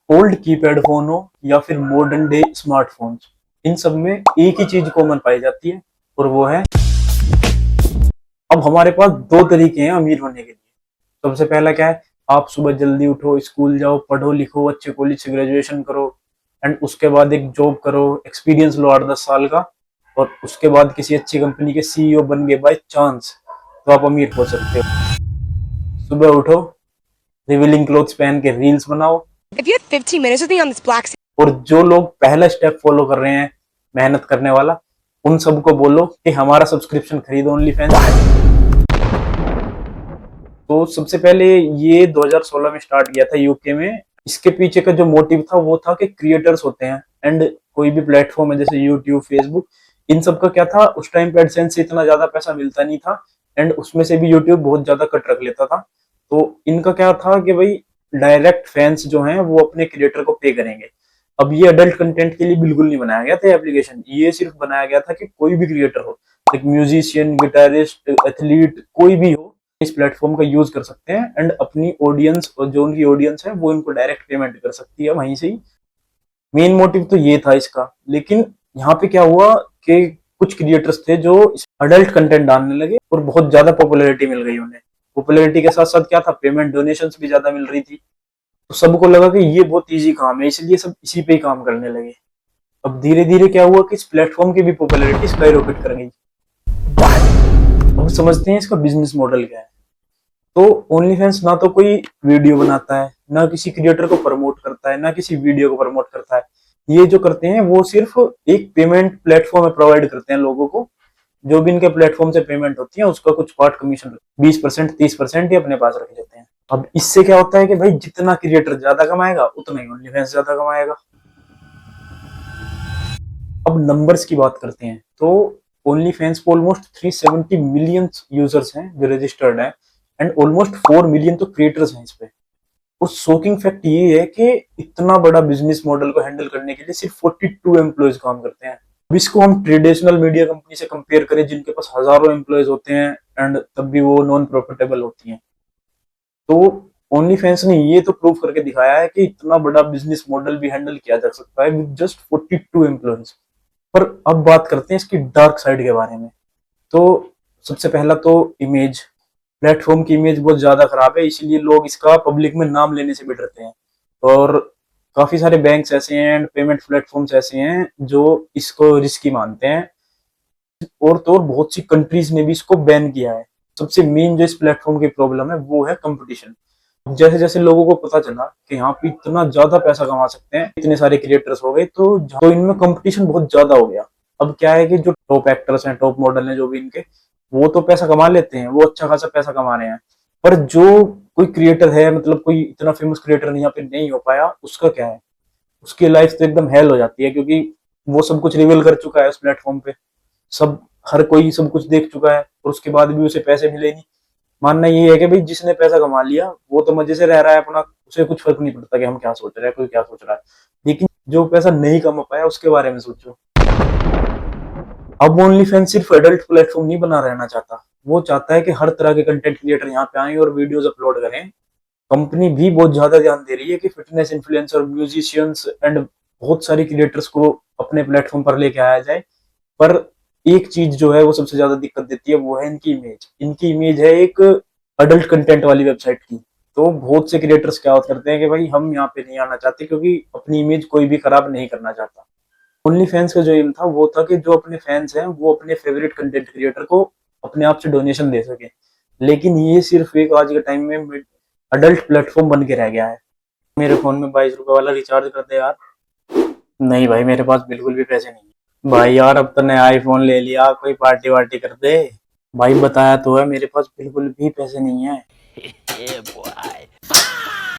Old keypad phone हो या फिर मॉडर्न डे स्मार्टफोन्स, इन सब में एक ही चीज कॉमन पाई जाती है और वो है अब हमारे पास दो तरीके हैं अमीर होने के लिए। सबसे पहला क्या है, आप सुबह जल्दी उठो, स्कूल जाओ, पढ़ो लिखो, अच्छे कॉलेज से ग्रेजुएशन करो एंड उसके बाद एक जॉब करो, एक्सपीरियंस लो 8-10 साल का, और उसके बाद किसी अच्छी कंपनी के सीईओ बन गए बाय चांस तो आप अमीर हो सकते हो। सुबह उठो, रिवीलिंग क्लोथ्स पहन के रील्स बनाओ। If you had 15 minutes with me on this black और जो लोग पहला स्टेप फॉलो कर रहे हैं, मेहनत करने वाला, उन सबको बोलो कि हमारा सब्सक्रिप्शन खरीदो ओनली फैंस। तो सबसे पहले ये 2016 में स्टार्ट किया था यूके में। इसके पीछे का जो मोटिव था वो था कि क्रिएटर्स होते हैं एंड कोई भी प्लेटफॉर्म है जैसे यूट्यूब, फेसबुक, इन सब का क्या था, उस टाइम पे एडसेंस से इतना ज्यादा पैसा मिलता नहीं था एंड उसमें से भी यूट्यूब बहुत ज्यादा कट रख लेता था। तो इनका क्या था कि भाई डायरेक्ट फैंस जो हैं वो अपने क्रिएटर को पे करेंगे। अब ये अडल्ट कंटेंट के लिए बिल्कुल नहीं बनाया गया था एप्लीकेशन, ये सिर्फ बनाया गया था कि कोई भी क्रिएटर हो, एक म्यूजिशियन, गिटारिस्ट, एथलीट, कोई भी हो, इस प्लेटफॉर्म का यूज कर सकते हैं एंड अपनी ऑडियंस, और जो उनकी ऑडियंस है वो इनको डायरेक्ट पेमेंट कर सकती है वहीं से ही। मेन मोटिव तो ये था इसका। लेकिन यहाँ पे क्या हुआ कि कुछ क्रिएटर्स थे जो अडल्ट कंटेंट डालने लगे और बहुत ज्यादा पॉपुलैरिटी मिल गई उन्हें। पॉपुलैरिटी के साथ साथ क्या था, पेमेंट, डोनेशंस भी ज्यादा मिल रही थी। तो सबको लगा कि ये बहुत इजी काम है, इसलिए सब इसी पे ही काम करने लगे। अब धीरे धीरे क्या हुआ कि इस प्लेटफॉर्म की भी पॉपुलैरिटी स्काई रॉकेट कर गई। अब समझते हैं इसका बिजनेस मॉडल क्या है। तो ओनली फैंस ना तो कोई वीडियो बनाता है, ना किसी क्रिएटर को प्रमोट करता है, ना किसी वीडियो को प्रमोट करता है। ये जो करते हैं वो सिर्फ एक पेमेंट प्लेटफॉर्म में प्रोवाइड करते हैं लोगों को। जो भी इनके प्लेटफॉर्म से पेमेंट होती है उसका कुछ पार्ट कमीशन 20%, 30% ही अपने पास रख लेते हैं। अब इससे क्या होता है कि भाई जितना क्रिएटर ज्यादा कमाएगा उतना ही ओनली फैंस ज्यादा कमाएगा। अब नंबर्स की बात करते हैं तो ओनली फैंस को ऑलमोस्ट 370 मिलियन यूजर्स हैं जो रजिस्टर्ड हैं एंड ऑलमोस्ट 4 मिलियन तो क्रिएटर्स हैं इस पे। और शॉकिंग फैक्ट ये है कि इतना बड़ा बिजनेस मॉडल को हैंडल करने के लिए सिर्फ 42 एम्प्लॉयज काम करते हैं। अब इसको हम ट्रेडिशनल मीडिया कंपनी से कंपेयर करें जिनके पास हजारों एम्प्लॉयज होते हैं एंड तब भी वो नॉन प्रॉफिटेबल होती हैं, तो ओनली फैंस ने ये तो प्रूव करके दिखाया है कि इतना बड़ा बिजनेस मॉडल भी हैंडल किया जा सकता है विद जस्ट 42 एम्प्लॉयज। पर अब बात करते हैं इसकी डार्क साइड के बारे में। तो सबसे पहला तो इमेज, प्लेटफॉर्म की इमेज बहुत ज्यादा खराब है, इसलिए लोग इसका पब्लिक में नाम लेने से भी डरते हैं। और काफी सारे बैंक्स ऐसे हैं एंड पेमेंट प्लेटफॉर्म्स ऐसे हैं जो इसको रिस्की मानते हैं, और तो और बहुत सी कंट्रीज ने भी इसको बैन किया है। सबसे मेन जो इस प्लेटफॉर्म की प्रॉब्लम है वो है कंपटीशन। जैसे जैसे लोगों को पता चला कि यहाँ पे इतना ज्यादा पैसा कमा सकते हैं, इतने सारे क्रिएटर्स हो गए, तो इनमें कंपटीशन बहुत ज्यादा हो गया। अब क्या है कि जो टॉप एक्टर्स हैं, टॉप मॉडल हैं, जो भी इनके, वो तो पैसा कमा लेते हैं, वो अच्छा खासा पैसा कमा रहे हैं। पर जो कोई क्रिएटर है, मतलब कोई इतना फेमस क्रिएटर यहाँ पे नहीं हो पाया, उसका क्या है, उसकी लाइफ तो एकदम हेल हो जाती है, क्योंकि वो सब कुछ रिवील कर चुका है उस प्लेटफॉर्म पे। सब, हर कोई सब कुछ देख चुका है और उसके बाद भी उसे पैसे मिले नहीं। मानना ये है कि भाई जिसने पैसा कमा लिया वो तो मजे से रह रहा है अपना, उसे कुछ फर्क नहीं पड़ता कि हम क्या सोच रहे हैं, कोई क्या सोच रहा है। लेकिन जो पैसा नहीं कमा पाया उसके बारे में सोचो। अब ओनली फैन सिर्फ एडल्ट प्लेटफॉर्म नहीं बना रहना चाहता, वो चाहता है कि हर तरह के कंटेंट क्रिएटर यहाँ पे आए और वीडियोस अपलोड करें। कंपनी भी बहुत ज्यादा ध्यान दे रही है कि फिटनेस इन्फ्लुएंसर, म्यूजिशियंस एंड बहुत सारी क्रिएटर्स को अपने प्लेटफॉर्म पर लेके आया जाए। पर एक चीज जो है वो सबसे ज्यादा दिक्कत देती है, वो है इनकी इमेज। इनकी इमेज है एक अडल्ट कंटेंट वाली वेबसाइट की। तो बहुत से क्रिएटर्स क्या करते हैं कि भाई हम यहाँ पे नहीं आना चाहते क्योंकि अपनी इमेज कोई भी खराब नहीं करना चाहता। ओनली फैंस का जो एम था वो था कि जो अपने फैंस हैं वो अपने फेवरेट कंटेंट क्रिएटर को अपने आप से डोनेशन दे सके। लेकिन ये सिर्फ एक आज के टाइम में अडल्ट प्लेटफॉर्म बन के रह गया है। मेरे फोन में 22 रुपए वाला रिचार्ज कर दे यार। नहीं भाई, मेरे पास बिल्कुल भी पैसे नहीं है भाई। यार अब तो नया आईफोन ले लिया, कोई पार्टी वार्टी कर दे भाई। बताया तो है, मेरे पास बिल्कुल भी पैसे नहीं है।